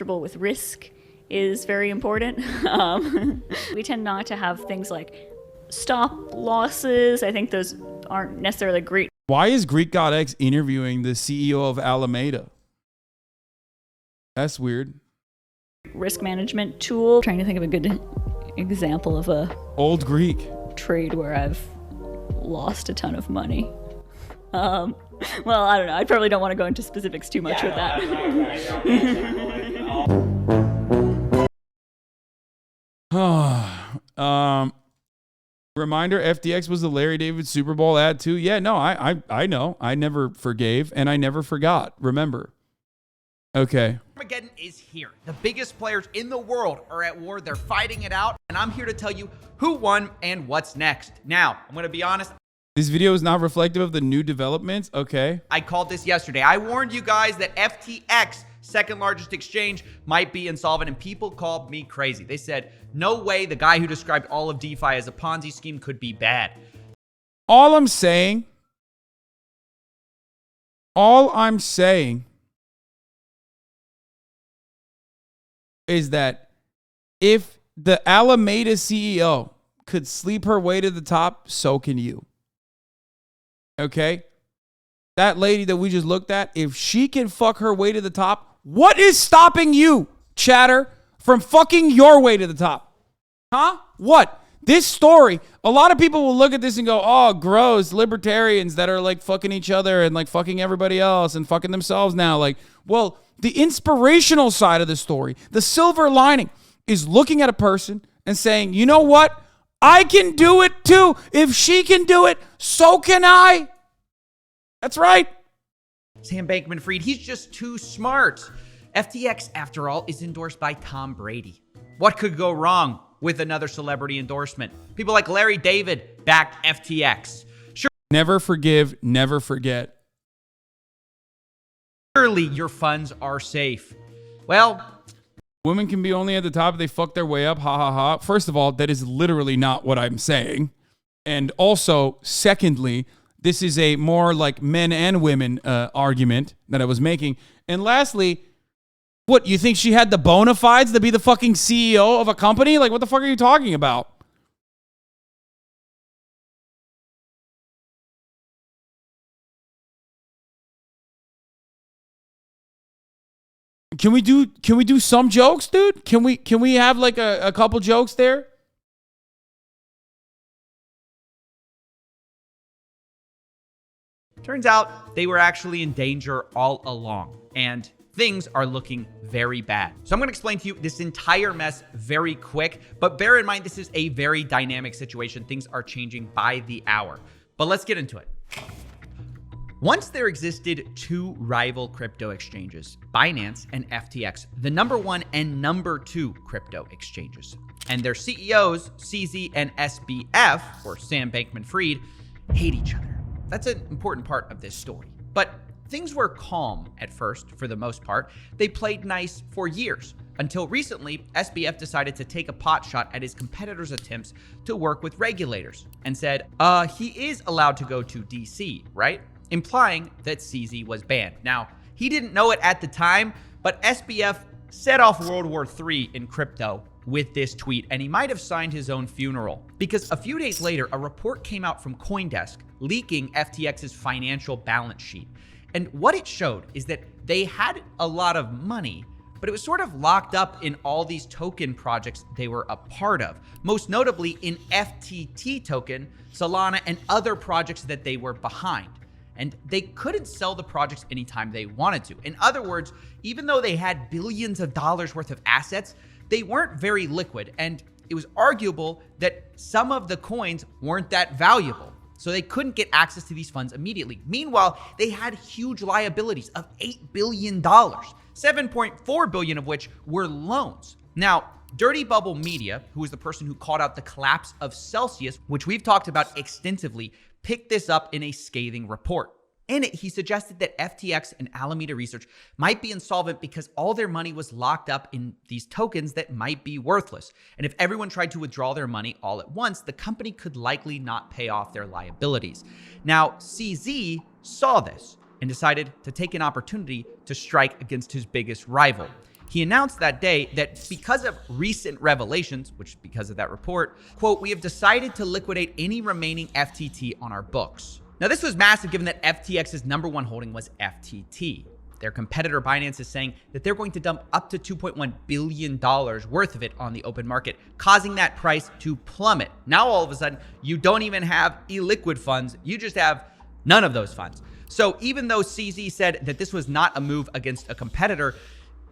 with risk is very important. We tend not to have things like stop losses. I think those aren't necessarily great. Why is Greek God X interviewing the CEO of Alameda? That's weird. Risk management tool. Trying to think of a good example of a Old Greek trade where I've lost a ton of money. Well, I don't know. I probably don't want to go into specifics too much with that. Reminder, FTX was the Larry David Super Bowl ad too. Yeah, no, I know. I never forgave and I never forgot. Remember. Okay. Armageddon is here. The biggest players in the world are at war. They're fighting it out. And I'm here to tell you who won and what's next. Now, I'm going to be honest. This video is not reflective of the new developments. Okay. I called this yesterday. I warned you guys that FTX, second largest exchange, might be insolvent, and people called me crazy. They said, no way the guy who described all of DeFi as a Ponzi scheme could be bad. All I'm saying is that if the Alameda CEO could sleep her way to the top, so can you. Okay? That lady that we just looked at, if she can fuck her way to the top, what is stopping you, chatter, from fucking your way to the top? Huh? What? This story, a lot of people will look at this and go, oh, gross, libertarians that are like fucking each other and like fucking everybody else and fucking themselves now. Like, well, the inspirational side of the story, the silver lining, is looking at a person and saying, you know what? I can do it too. If she can do it, so can I. That's right. Sam Bankman-Fried, he's just too smart. FTX, after all, is endorsed by Tom Brady. What could go wrong with another celebrity endorsement? People like Larry David backed FTX. Never forgive, never forget. Surely your funds are safe. Well, women can be only at the top if they fuck their way up. Ha ha ha. First of all, that is literally not what I'm saying. And also, secondly, this is a more like men and women argument that I was making. And lastly, what, you think she had the bona fides to be the fucking CEO of a company? Like, what the fuck are you talking about? Can we do some jokes, dude? Can we have like a couple jokes there? Turns out they were actually in danger all along, and things are looking very bad. So I'm going to explain to you this entire mess very quick, but bear in mind this is a very dynamic situation. Things are changing by the hour. But let's get into it. Once there existed two rival crypto exchanges, Binance and FTX, the number one and number two crypto exchanges, and their CEOs, CZ and SBF, or Sam Bankman-Fried, hate each other. That's an important part of this story. But things were calm at first, for the most part. They played nice for years, until recently, SBF decided to take a pot shot at his competitors' attempts to work with regulators, and said, he is allowed to go to DC, right? Implying that CZ was banned. Now, he didn't know it at the time, but SBF set off World War III in crypto with this tweet, and he might have signed his own funeral, because a few days later, a report came out from CoinDesk leaking FTX's financial balance sheet. And what it showed is that they had a lot of money, but it was sort of locked up in all these token projects they were a part of, most notably in FTT token, Solana, and other projects that they were behind. And they couldn't sell the projects anytime they wanted to. In other words, even though they had billions of dollars worth of assets, they weren't very liquid, and it was arguable that some of the coins weren't that valuable. So they couldn't get access to these funds immediately. Meanwhile, they had huge liabilities of $8 billion, $7.4 billion of which were loans. Now, Dirty Bubble Media, who is the person who called out the collapse of Celsius, which we've talked about extensively, picked this up in a scathing report. In it, he suggested that FTX and Alameda Research might be insolvent because all their money was locked up in these tokens that might be worthless. And if everyone tried to withdraw their money all at once, the company could likely not pay off their liabilities. Now, CZ saw this and decided to take an opportunity to strike against his biggest rival. He announced that day that because of recent revelations, which because of that report, quote, "We have decided to liquidate any remaining FTT on our books." Now, this was massive given that FTX's number one holding was FTT. Their competitor Binance is saying that they're going to dump up to $2.1 billion worth of it on the open market, causing that price to plummet. Now, all of a sudden, you don't even have illiquid funds. You just have none of those funds. So even though CZ said that this was not a move against a competitor,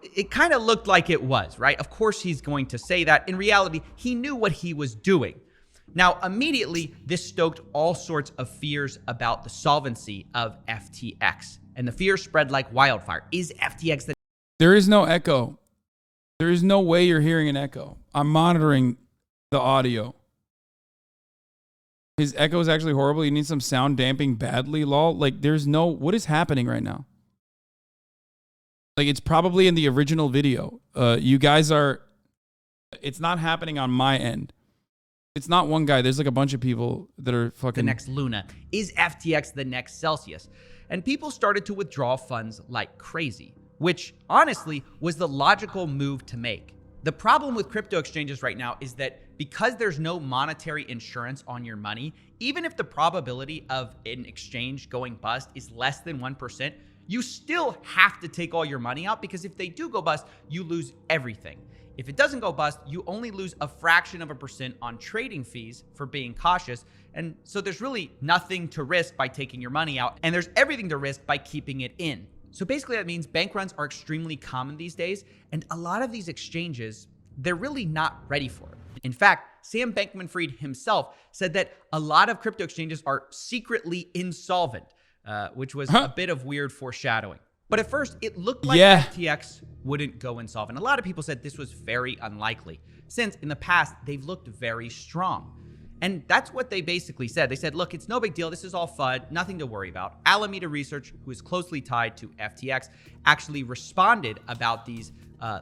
it kind of looked like it was, right? Of course, he's going to say that. In reality, he knew what he was doing. Now, immediately, this stoked all sorts of fears about the solvency of FTX. And the fear spread like wildfire. Is FTX the... There is no echo. There is no way you're hearing an echo. I'm monitoring the audio. His echo is actually horrible. You need some sound damping badly, lol. Like, there's no... What is happening right now? Like, it's probably in the original video. You guys are... It's not happening on my end. It's not one guy. There's like a bunch of people that are fucking... The next Luna. Is FTX the next Celsius? And people started to withdraw funds like crazy, which honestly was the logical move to make. The problem with crypto exchanges right now is that because there's no monetary insurance on your money, even if the probability of an exchange going bust is less than 1%, you still have to take all your money out, because if they do go bust, you lose everything. If it doesn't go bust, you only lose a fraction of a percent on trading fees for being cautious. And so there's really nothing to risk by taking your money out, and there's everything to risk by keeping it in. So basically that means bank runs are extremely common these days, and a lot of these exchanges, they're really not ready for it. In fact, Sam Bankman-Fried himself said that a lot of crypto exchanges are secretly insolvent, which was a bit of weird foreshadowing. But at first, it looked like FTX wouldn't go insolvent. A lot of people said this was very unlikely, since in the past, they've looked very strong. And that's what they basically said. They said, look, it's no big deal. This is all FUD, nothing to worry about. Alameda Research, who is closely tied to FTX, actually responded about these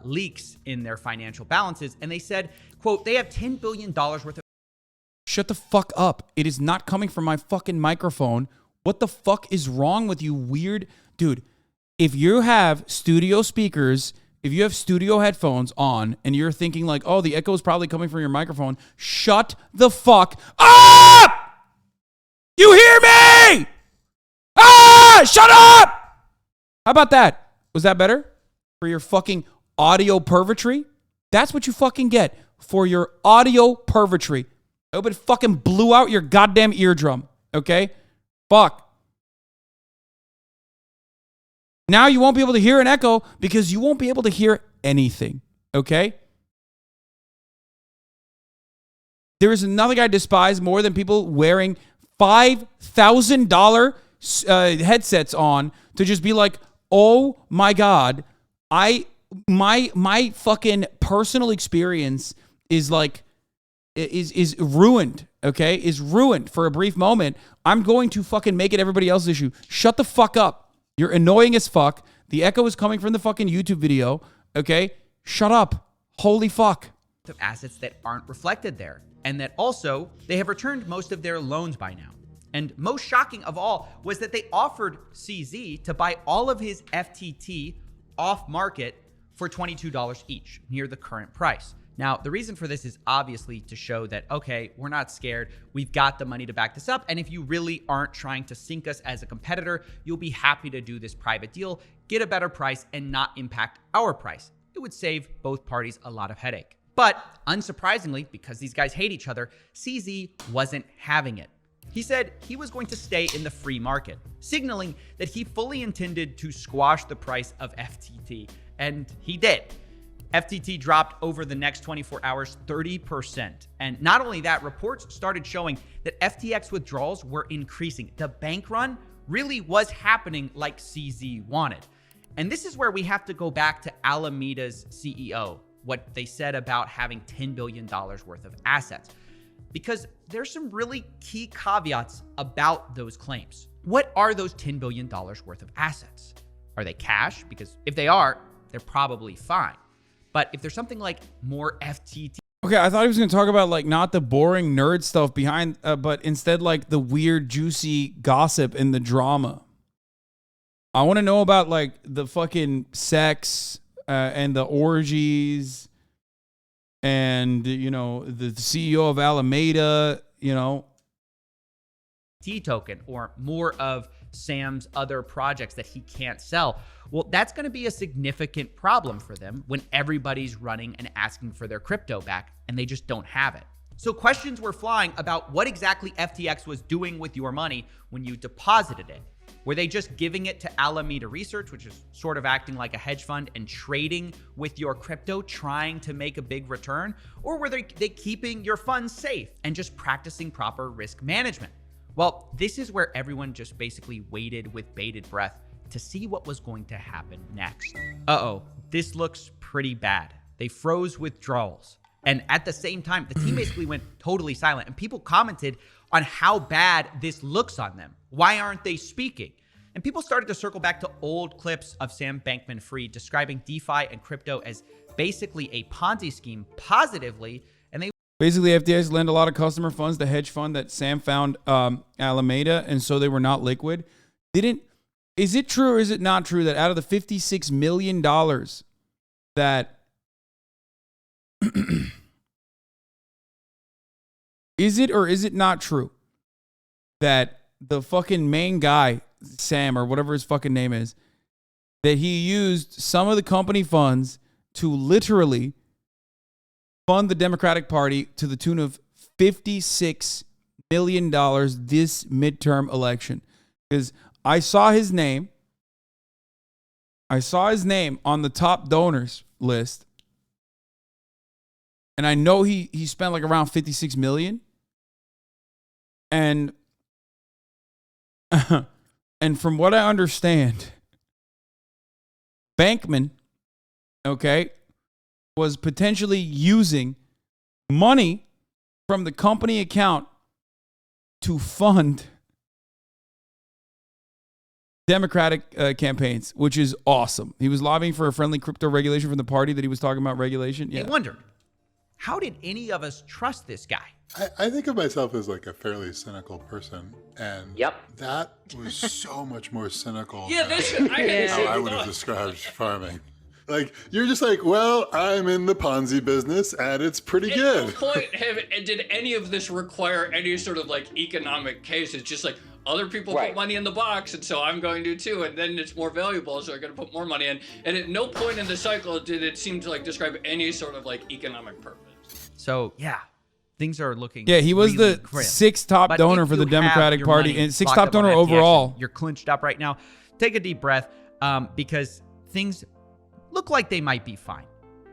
leaks in their financial balances. And they said, quote, they have $10 billion worth of... Shut the fuck up. It is not coming from my fucking microphone. What the fuck is wrong with you, weird... Dude, if you have studio speakers, if you have studio headphones on and you're thinking like, oh, the echo is probably coming from your microphone, shut the fuck up! You hear me? Ah! Shut up! How about that? Was that better? For your fucking audio pervertry? That's what you fucking get for your audio pervertry. I hope it fucking blew out your goddamn eardrum, okay? Fuck. Now you won't be able to hear an echo because you won't be able to hear anything, okay? There is nothing I despise more than people wearing $5,000 headsets on to just be like, oh my God, my fucking personal experience is like, is ruined, okay? Is ruined for a brief moment. I'm going to fucking make it everybody else's issue. Shut the fuck up. You're annoying as fuck. The echo is coming from the fucking YouTube video, okay? Shut up. Holy fuck. Of assets that aren't reflected there, and that also they have returned most of their loans by now. And most shocking of all was that they offered CZ to buy all of his FTT off market for $22 each, near the current price. Now, the reason for this is obviously to show that, okay, we're not scared. We've got the money to back this up. And if you really aren't trying to sink us as a competitor, you'll be happy to do this private deal, get a better price, and not impact our price. It would save both parties a lot of headache. But unsurprisingly, because these guys hate each other, CZ wasn't having it. He said he was going to stay in the free market, signaling that he fully intended to squash the price of FTT. And he did. FTT dropped over the next 24 hours 30%. And not only that, reports started showing that FTX withdrawals were increasing. The bank run really was happening like CZ wanted. And this is where we have to go back to Alameda's CEO, what they said about having $10 billion worth of assets. Because there's some really key caveats about those claims. What are those $10 billion worth of assets? Are they cash? Because if they are, they're probably fine. But if there's something like more FTT. Okay, I thought he was going to talk about like not the boring nerd stuff behind, but instead like the weird, juicy gossip and the drama. I want to know about like the fucking sex, and the orgies and, you know, the CEO of Alameda, you know. T token or more of Sam's other projects that he can't sell. Well, that's going to be a significant problem for them when everybody's running and asking for their crypto back and they just don't have it. So questions were flying about what exactly FTX was doing with your money when you deposited it. Were they just giving it to Alameda Research, which is sort of acting like a hedge fund and trading with your crypto, trying to make a big return? Or were they keeping your funds safe and just practicing proper risk management? Well, this is where everyone just basically waited with bated breath to see what was going to happen next. Uh-oh, this looks pretty bad. They froze withdrawals. And at the same time, the team basically went totally silent. And people commented on how bad this looks on them. Why aren't they speaking? And people started to circle back to old clips of Sam Bankman-Fried describing DeFi and crypto as basically a Ponzi scheme positively. And they basically, FTX lent a lot of customer funds to hedge fund that Sam found Alameda, and so they were not liquid. Is it true or is it not true that out of the $56 million that is it or is it not true that the fucking main guy, Sam or whatever his fucking name is, that he used some of the company funds to literally fund the Democratic Party to the tune of $56 million this midterm election? Because I saw his name on the top donors list. And I know he spent like around 56 million. And and from what I understand, Bankman, okay, was potentially using money from the company account to fund Democratic campaigns, which is awesome. He was lobbying for a friendly crypto regulation from the party that he was talking about regulation. Yeah. They wondered, how did any of us trust this guy? I think of myself as like a fairly cynical person, and that was so much more cynical than how I would have described farming. Like, you're just like, well, I'm in the Ponzi business and it's pretty good. At no point did any of this require any sort of like economic case. It's just like other people put money in the box, and so I'm going to too, and then it's more valuable, so I'm going to put more money in. And at no point in the cycle did it seem to like describe any sort of like economic purpose. So yeah, things are looking. Yeah, he was really the grim. sixth top donor for the Democratic Party and sixth top donor overall. You're clinched up right now. Take a deep breath, because things look like they might be fine,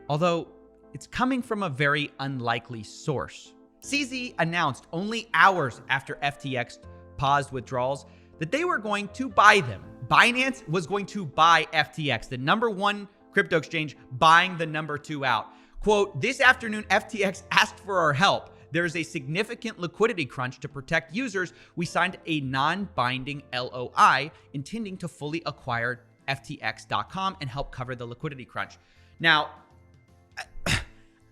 although it's coming from a very unlikely source. CZ announced only hours after FTX paused withdrawals that they were going to buy them. Binance was going to buy FTX, the number one crypto exchange, buying the number two out. Quote, this afternoon, FTX asked for our help. There is a significant liquidity crunch to protect users. We signed a non-binding LOI intending to fully acquire FTX.com and help cover the liquidity crunch. Now,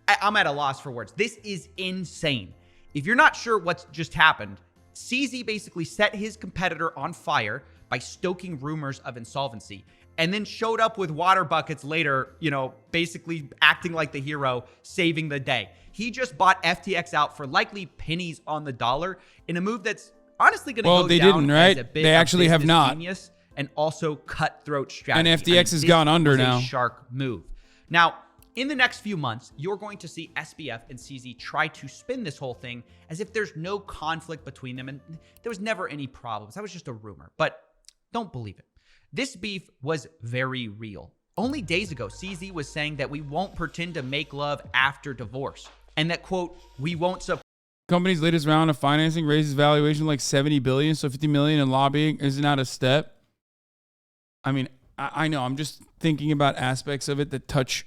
I'm at a loss for words. This is insane. If you're not sure what's just happened, CZ basically set his competitor on fire by stoking rumors of insolvency, and then showed up with water buckets later, basically acting like the hero, saving the day. He just bought FTX out for likely pennies on the dollar in a move that's honestly going to go they down didn't, right? as a bit They actually of have not. genius and also cutthroat strategy. And FTX has gone under now. A shark move. Now, in the next few months, you're going to see SBF and CZ try to spin this whole thing as if there's no conflict between them and there was never any problems. That was just a rumor, but don't believe it. This beef was very real. Only days ago, CZ was saying that we won't pretend to make love after divorce, and that, quote, we won't support. Company's latest round of financing raises valuation like 70 billion, so 50 million in lobbying isn't that a step? I mean, I know, I'm just thinking about aspects of it that touch,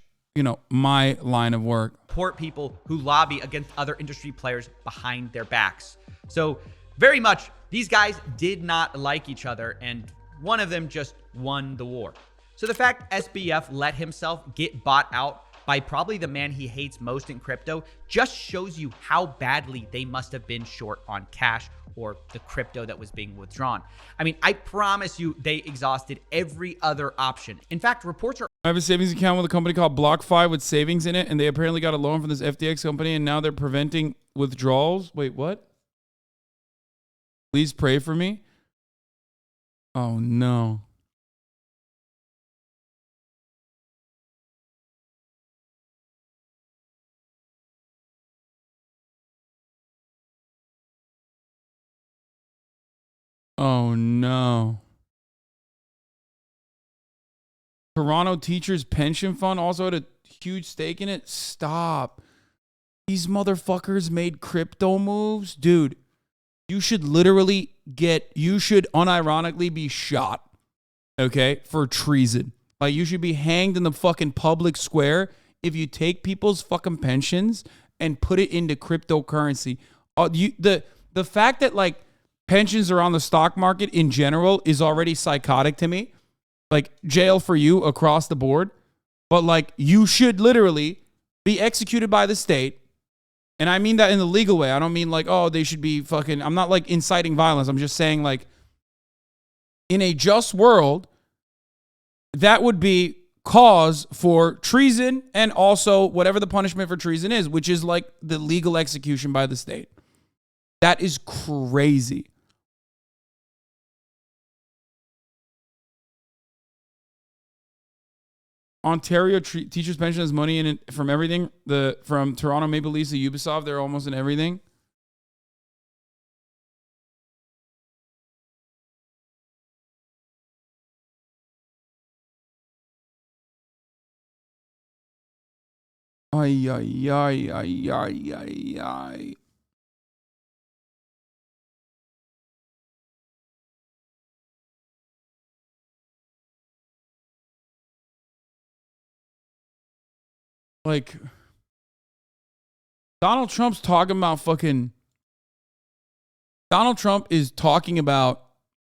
my line of work. Support people who lobby against other industry players behind their backs. So very much, these guys did not like each other, and one of them just won the war. So the fact SBF let himself get bought out by probably the man he hates most in crypto just shows you how badly they must have been short on cash or the crypto that was being withdrawn. I mean, I promise you they exhausted every other option. In fact, reports are... I have a savings account with a company called BlockFi with savings in it, and they apparently got a loan from this FTX company, and now they're preventing withdrawals. Wait, what? Please pray for me. Oh, no. Oh, no. Toronto Teachers Pension Fund also had a huge stake in it. Stop. These motherfuckers made crypto moves. Dude, you should unironically be shot, okay, for treason. Like, you should be hanged in the fucking public square if you take people's fucking pensions and put it into cryptocurrency. The fact that, like, pensions are on the stock market in general is already psychotic to me. Like, jail for you across the board. But, like, you should literally be executed by the state. And I mean that in the legal way. I don't mean like, oh, they should be fucking... I'm not, like, inciting violence. I'm just saying, like, in a just world, that would be cause for treason and also whatever the punishment for treason is, which is, like, the legal execution by the state. That is crazy. Ontario Teachers Pension has money in it from everything. From Toronto Maple Leafs to Ubisoft, they're almost in everything. Ay, ay, ay, ay, ay, ay, ay. Like, Donald Trump's talking about fucking... Donald Trump is talking about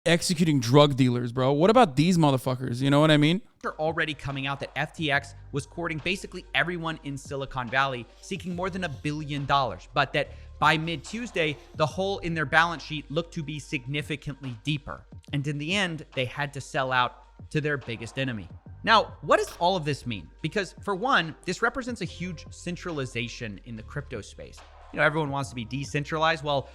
executing drug dealers, bro. What about these motherfuckers? You know what I mean? Already coming out that FTX was courting basically everyone in Silicon Valley, seeking more than $1 billion, but that by mid-Tuesday, the hole in their balance sheet looked to be significantly deeper. And in the end, they had to sell out to their biggest enemy. Now, what does all of this mean? Because for one, this represents a huge centralization in the crypto space. You know, everyone wants to be decentralized. Well,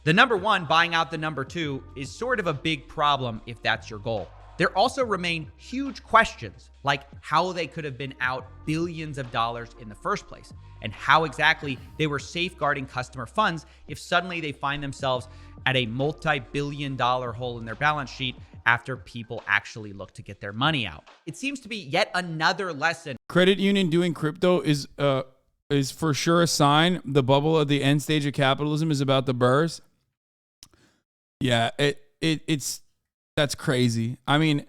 the number one buying out the number two is sort of a big problem if that's your goal. There also remain huge questions like how they could have been out billions of dollars in the first place and how exactly they were safeguarding customer funds if suddenly they find themselves at a multi-billion-dollar hole in their balance sheet after people actually look to get their money out. It seems to be yet another lesson. Credit union doing crypto is for sure a sign the bubble of the end stage of capitalism is about to burst. Yeah, it's that's crazy. I mean,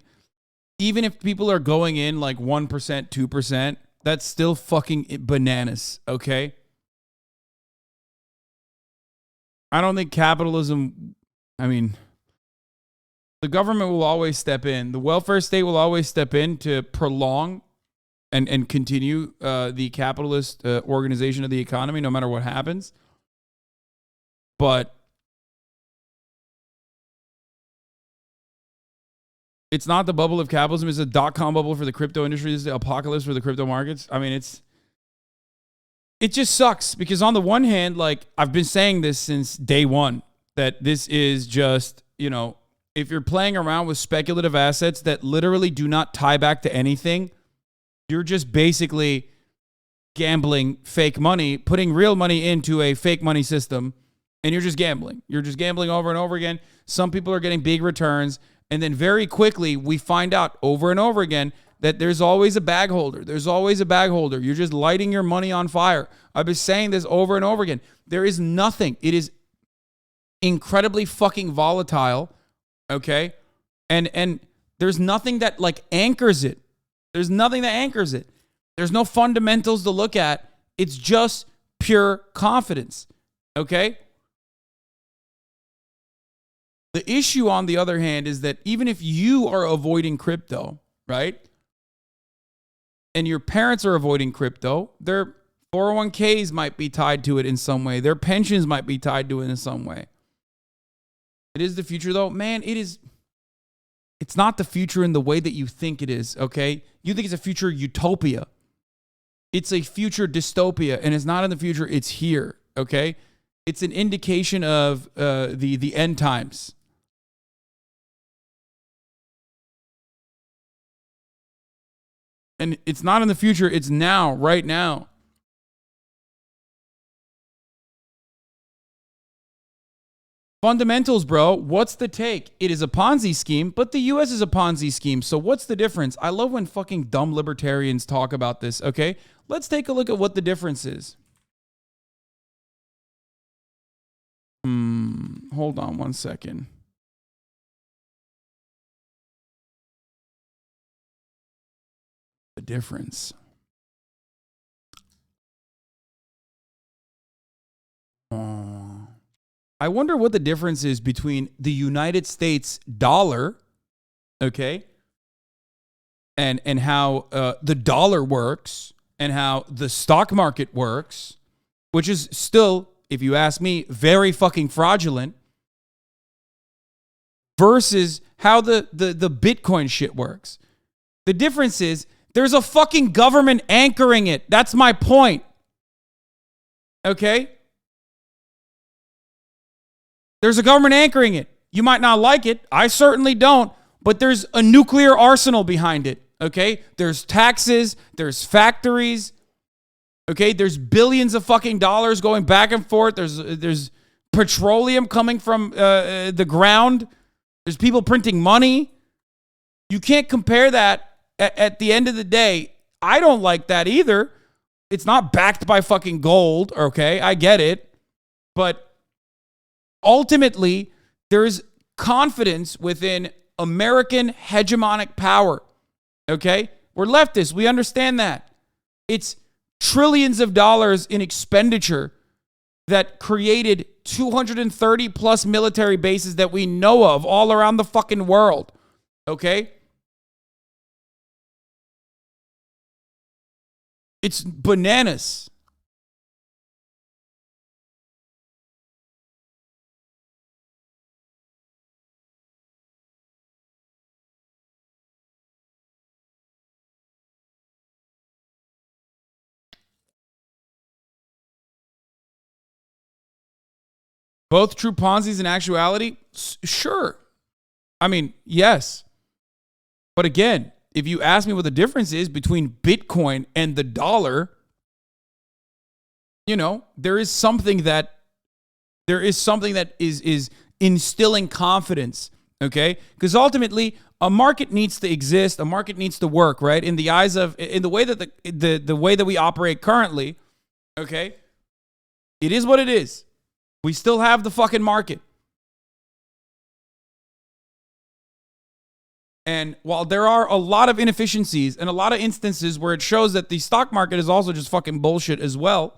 even if people are going in like 1%, 2%, that's still fucking bananas, okay? I don't think capitalism, I mean, the government will always step in. The welfare state will always step in to prolong and continue the capitalist organization of the economy, no matter what happens. But it's not the bubble of capitalism. It's a dot-com bubble for the crypto industry. It's the apocalypse for the crypto markets. I mean, it just sucks because on the one hand, like I've been saying this since day one, that this is just, you know, if you're playing around with speculative assets that literally do not tie back to anything, you're just basically gambling fake money, putting real money into a fake money system, and you're just gambling. You're just gambling over and over again. Some people are getting big returns. And then very quickly, we find out over and over again that there's always a bag holder. There's always a bag holder. You're just lighting your money on fire. I've been saying this over and over again. There is nothing. It is incredibly fucking volatile, okay? And there's nothing that like anchors it. There's nothing that anchors it. There's no fundamentals to look at. It's just pure confidence, okay? The issue, on the other hand, is that even if you are avoiding crypto, right? and your parents are avoiding crypto, their 401ks might be tied to it in some way. Their pensions might be tied to it in some way. It is the future, though. Man, it's not the future in the way that you think it is, okay? You think it's a future utopia. It's a future dystopia, and it's not in the future. It's here, okay? It's an indication of the end times. And it's not in the future. It's now, right now. Fundamentals, bro. What's the take? It is a Ponzi scheme, but the U.S. is a Ponzi scheme. So what's the difference? I love when fucking dumb libertarians talk about this, okay? Let's take a look at what the difference is. Hold on one second. The difference. I wonder what the difference is between the United States dollar, okay, and how the dollar works and how the stock market works, which is still, if you ask me, very fucking fraudulent, versus how the Bitcoin shit works. The difference is there's a fucking government anchoring it. That's my point. Okay? There's a government anchoring it. You might not like it. I certainly don't. But there's a nuclear arsenal behind it. Okay? There's taxes. There's factories. Okay? There's billions of fucking dollars going back and forth. There's petroleum coming from the ground. There's people printing money. You can't compare that. At the end of the day, I don't like that either. It's not backed by fucking gold. Okay? I get it. But ultimately, there's confidence within American hegemonic power, okay? We're leftists. We understand that. It's trillions of dollars in expenditure that created 230 plus military bases that we know of all around the fucking world, okay? It's bananas. Both true Ponzi's in actuality? Sure. I mean, yes. But again, if you ask me what the difference is between Bitcoin and the dollar, you know, there is something that is instilling confidence, okay? Because ultimately, a market needs to exist, a market needs to work, right? In the way that the way that we operate currently, okay? It is what it is. We still have the fucking market. And while there are a lot of inefficiencies and a lot of instances where it shows that the stock market is also just fucking bullshit as well,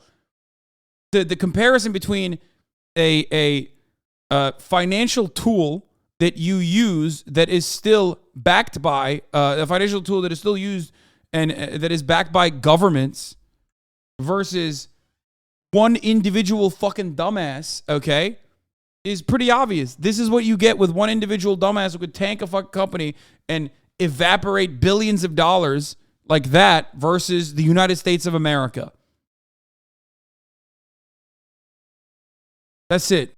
the comparison between a financial tool that you use that is still backed by a financial tool that is still used and that is backed by governments versus one individual fucking dumbass, okay, is pretty obvious. This is what you get with one individual dumbass who could tank a fucking company and evaporate billions of dollars like that versus the United States of America. That's it.